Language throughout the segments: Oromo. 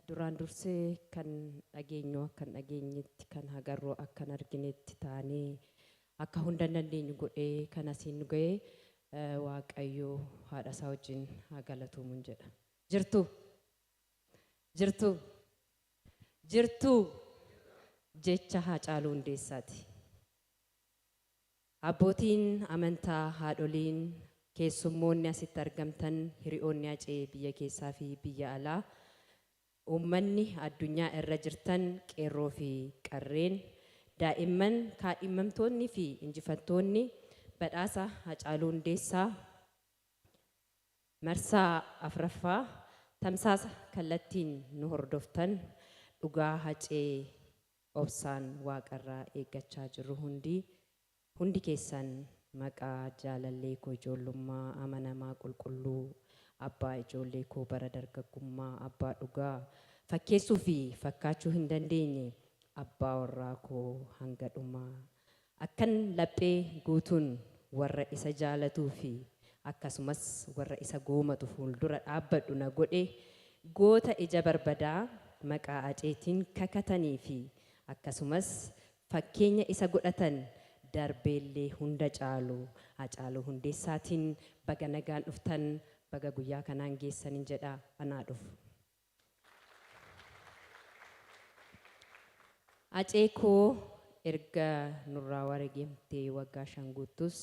duraan dursee kan dhageenyu akkan dhageenyetti kan hagarroo akkan arginetti taanee akka hunda dandeenyu godhee kan asiin ga'e waaqayyoo haadha isaa wajjin haa galatuumun jedha. Jirtu jecha Haacaaluu Hundeessaati. Abbootiin amantaa, haadholiin, keessummoonni asitti argamtan, hiriyoonni Acee biyya keessaa fi biyya alaa, uummanni addunyaa irra jirtan, qeerroo fi qarreen, daa'imman, kaadhimamtoonni fi injifattoonni badhaasa Haacaaluu Hundeessaa marsaa afraffaa tamsaasa kallattiin nu hordoftan dhugaa Hacee obsaan waaqarraa eeggachaa jirru hundi keessan maqaa jaalallee koo ijoollummaa amanamaa qulqulluu abbaa ijoollee koo bara dargaggummaa abbaa dhugaa fakkeessuu fi fakkaachuu hin dandeenye abbaa warraa koo hanga dhumaa akkan laphee guutuun warra isa jaalatuu fi akkasumas warra isa goomatu fuuldura dhaabbadhu na godhe goota ija barbadaa maqaa Aceetiin kakatanii fi akkasumas fakkeenya isa godhatan darbeellee hunda caalu Haacaaluu Hundeessaatiin baga nagaan dhuftan baga guyyaa kanaan geessaniin jedha anaa dhufu. Acee koo erga nurraa wareegamtee waggaa 5 guutus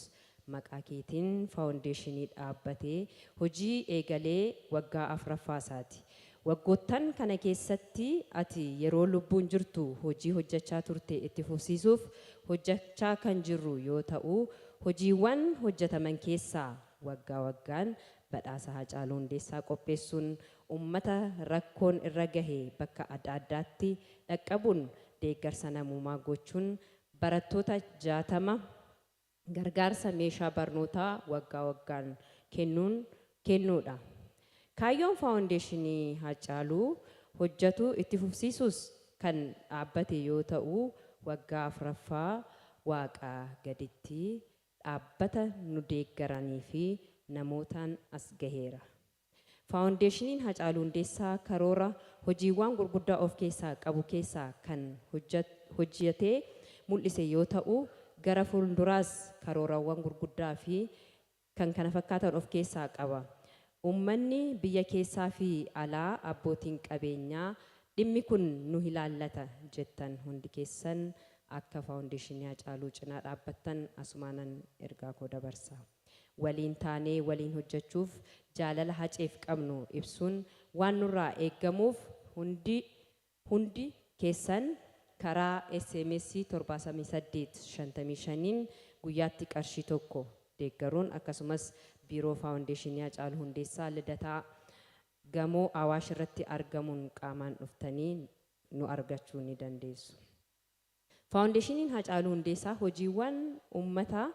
maqaa keetiin faawundeeshinii dhaabbatee hojii eegalee waggaa 4ffaasaati. Waggoottan kana keessatti ati yeroo lubbuun jirtu hojii hojjechaa turte itti fufsiisuuf hojjechaa kan jirru yoo ta'u hojiiwwan hojjetaman keessaa waggaa waggaan badhaasa Haacaaluu Hundeessaa qopheessuun uummata rakkoon irra gahe bakka adda addaatti dhaqqabuun deeggarsa namummaa gochuun barattoota 60 gargaarsa meeshaa barnootaa waggaa waggaan kennuudha. Kaayyoon faawundeeshinii Haacaaluu hojjetu itti fufsiisuus kan dhaabbate yoo ta'u waggaa 4ffaa waaqaa gaditti dhaabbata nu deeggaranii fi namootaan as gaheera. Faawundeeshiniin Haacaaluu Hundeessaa karoora hojiiwwan gurguddaa of keessaa qabu keessaa kan hojjetee mul'ise yoo ta'u gara fuulduraas karoorawwan gurguddaa fi kan kana fakkaatan of keessaa qaba. Uummanni biyya keessaa fi alaa abbootiin qabeenyaa dhimmi kun nu ilaallata jettan hundi keessan akka faawundeeshinii Haacaaluu cinaa dhaabbattan asumaanan ergaa koo dabarsa. Waliin taanee waliin hojjechuuf jaalala Haceef qabnu ibsuun waan nurraa eeggamuuf hundi keessan karaa SMS 7855 guyyaatti qarshii tokko deeggaruun akkasumas biiroo faawundeeshinii Haacaaluu Hundeessaa Lidataa gamoo Awaash irratti argamuun qaamaan dhuftanii nu argachuu ni dandeessu. Faawundeeshiniin Haacaaluu Hundeessaa hojiiwwan uummata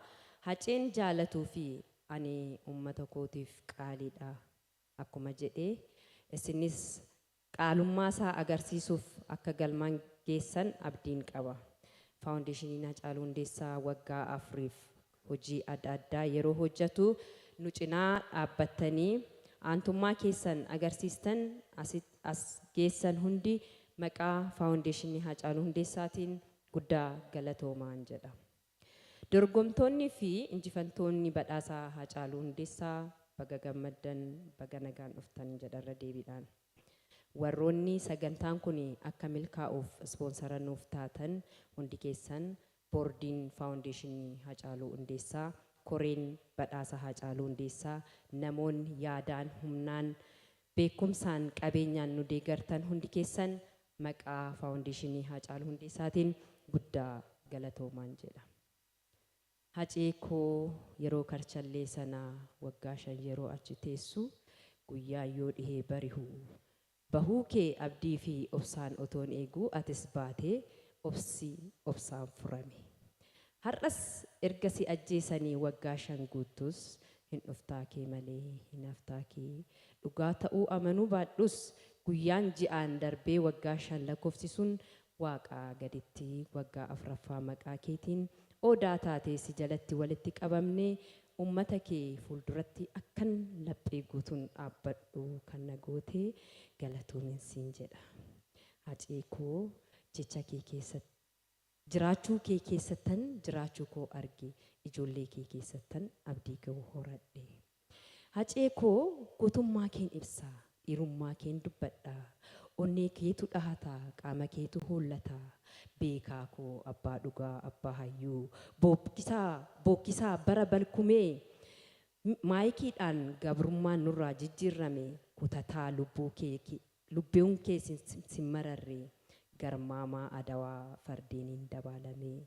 Haceen jaalatuu fi ani uummata kootiif qaaliidha akkuma jedhee isinis qaalummaa isaa agarsiisuuf akka galmaan geessan abdiin qaba. Faawundeeshiniin Haacaaluu Hundeessaa waggaa 4f hojii adda addaa yeroo hojjetu nu cinaa dhaabbattanii aantummaa keessan agarsiistan as geessan hundi maqaa faawundeeshinii Haacaaluu Hundeessaatiin guddaa galatoomaan jedha. Dorgomtoonni fi injifantoonni badhaasa Haacaaluu Hundeessaa baga gammaddan baga nagaan dhuftan jedharra deebiidhaan. Warroonni sagantaan kun akka milkaa'uuf ispoonsara nuuf taatan hundi keessan boordiin faawundeeshinii Haacaaluu Hundeessaa koreen badhaasa Haacaaluu Hundeessaa namoonni yaadaan humnaan beekumsaan qabeenyaan nu deeggartan hundi keessan maqaa faawundeeshinii Haacaaluu Hundeessaatiin guddaa galatoomaan jedha. Hacee koo yeroo karchallee sanaa waggaa 5 yeroo achi teessu guyyaa yoo dhihee barihu bahuu kee abdii fi obsaan otoon eeguu atis baatee obsaan furame. Har'as erga si ajjeesanii waggaa 5 guutus hin dhuftaa kee malee hin haftaa kee dhugaa ta'uu amanuu baadhus guyyaan ji'aan darbee waggaa 5 lakkoofsisuun waaqaa gaditti waggaa 4ffaa maqaa keetiin odaa taatee si jalatti walitti qabamne ummata kee fuulduratti akkan laphee guutuun dhaabbadhu kan na gootee galatoomin siin jedha. Hacee koo jecha kee keessatti jiraachuu kee keessattan jiraachuu koo arge ijoollee kee keessattan abdii koo horadhe. Hacee koo gootummaa keen ibsa dhiirummaa keen dubbadha. Onnee keetu dhahata qaama keetu hollata. Beekaa koo abbaa dhugaa abbaa hayyuu bookkisaa bara balkumee maayikiidhaan gabrummaan nurraa jijjiirrame kutataa lubbuun kee simmararree garmaamaa adawaa fardeeniin dabalamee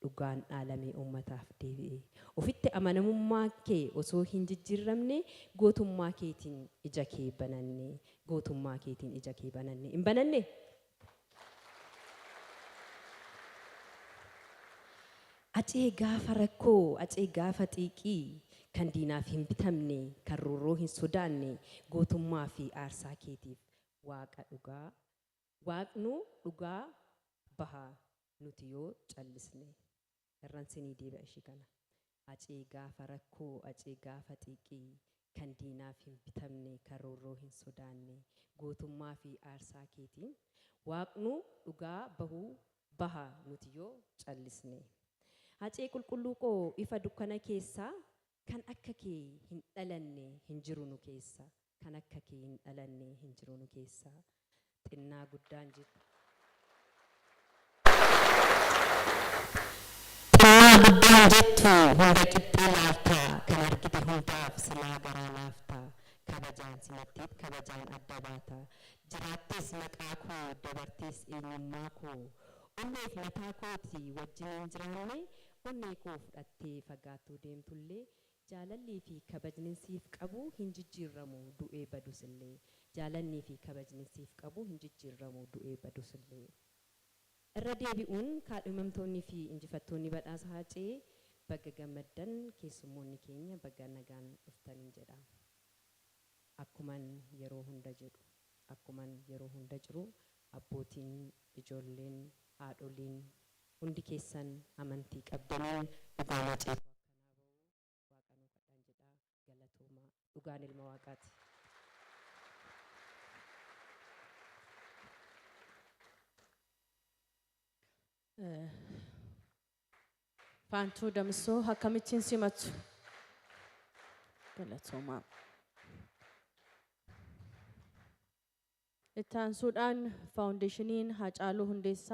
dhugaan dhaalamee ummataaf deebi'e. Ofitti amanamummaa kee osoo hin jijjiirramne gootummaa keetiin ija kee bananne gootummaa keetiin ija kee bananne hin bananne. Hacee gaafa rakkoo hacee gaafa xiiqii kan diinaaf hin bitamne kan roorroo hin sodaanne gootummaa fi aarsaa keetiif waaqa dhugaa waaqnu dhugaa baha nuti yoo callisne. Irransinii deebi'a ishii kana. Hacee gaafa rakkoo hacee gaafa xiiqii kan diinaaf hin bitamne kan roorroo hin sodaanne gootummaa fi aarsaa keetiin waaqnu dhugaa baha nuti yoo callisne. Hacee qulqulluu koo ifa dukkana keessaa kan akka kee hin dhalanne hin jiru nu keessa. Kan akka kee hin dhalanne hin jiru nu keessa. Xinnaa guddaan jettu. Xinnaa guddaan jettu hunda qixxee laaftaa kan argite hundaaf silaa garaa laaftaa. Kabajaan simattiif kabajaan adda baata. Jiraattees maqaa koo dabartees eenyummaa koo. Onneef mataa kooti wajjin hin jiraanne onnee koo fudhattee fagaattuu deemtullee jaalallii fi kabajni siif qabu hin jijjiirramu du'ee badusillee. Jaalallii fi kabajni siif qabu hin jijjiirramu du'ee badusillee. Irra deebi'uun kaadhimamtoonni fi injifattoonni badhaasa Hacee baga gammaddan keessummoonni keenya baga nagaan dhuftaniin jedha. Akkuman yeroo hunda jedhu akkuman yeroo hunda jiru abbootiin ijoolleen haadholiin hundi keessan amantii qabdaniin dhugaan Hacee akkanaa ba'u waaqa nuu kadhan jedha. Galatooma dhugaan ilma waaqaati. Faantuu Damsoo akkamittiin simatu? Galatooma. Itti aansuudhaan faawundeeshiniin Haacaaluu Hundeessaa